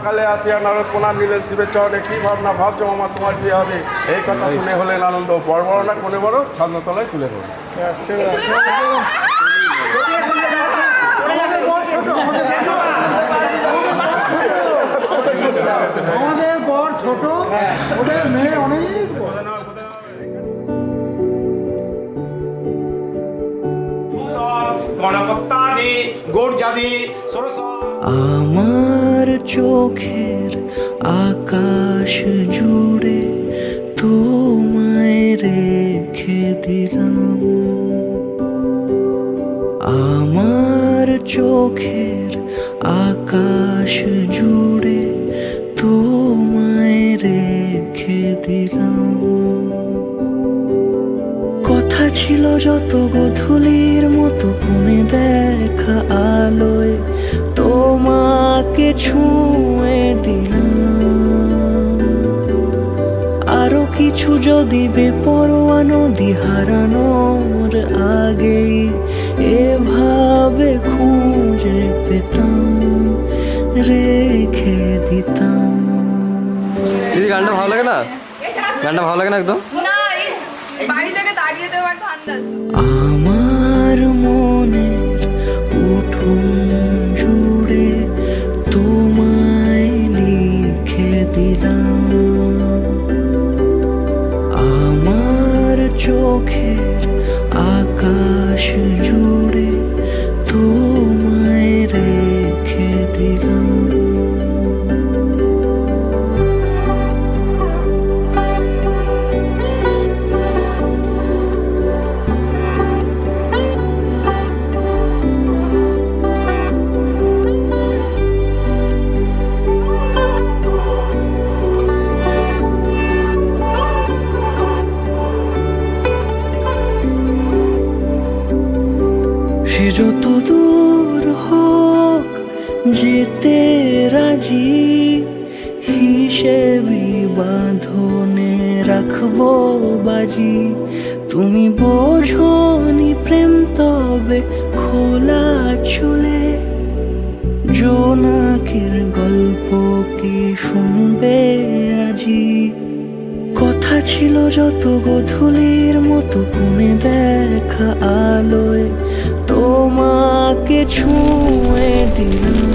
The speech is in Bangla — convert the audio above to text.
কালে আসিয়া নারদ প্রণাম নিলেন শিবের চরণে, কি ভাবনা ভাবছো মামা তোমার কি হবে? এই কথা শুনে হলেন আনন্দ, বড় বড় না কোনে বড় ছাদনাতলায় তুলে দেবো। আমাদের বর ছোট, ওদের মেয়ে অনেক গণপত্তাদি গৌরজাদি সরস। আমার চোখের আকাশ জুড়ে তোমায় রেখে দিলাম, আমার চোখের আকাশ জুড়ে তোমায় রেখে দিলাম। কথা ছিল যত গধূলির মতো কোণে দেখা আলোয় তোমাকে ছুঁয়ে দিলাম। আরো কিছু যদি বেপরোয়া নদী হারানোর আগেই এভাবে খুঁজে পেতাম, রেখে দিতাম। দিদি গানটা ভালো লাগে না? গানটা ভালো লাগে না একদম? বাড়ি থেকে দাঁড়িয়ে দেওয়ার ধান্দা। আমার মনের উঠোন জুড়ে তোমায় লিখে দিলাম, আমার চোখের আকাশ জুড়ে তোমায় রেখে দিলাম। সে যত দূর হোক যেতে রাজি, হিসেবি বাঁধনে রাখবো বাজি। তুমি বোঝনি প্রেম তবে খোলা চুলে, জোনাকির গল্প কি শুনবে আজি? কথা ছিল যত গধূলির মতো কোণে দেখা আলোয় তোমাকে ছুঁয়ে দিলাম।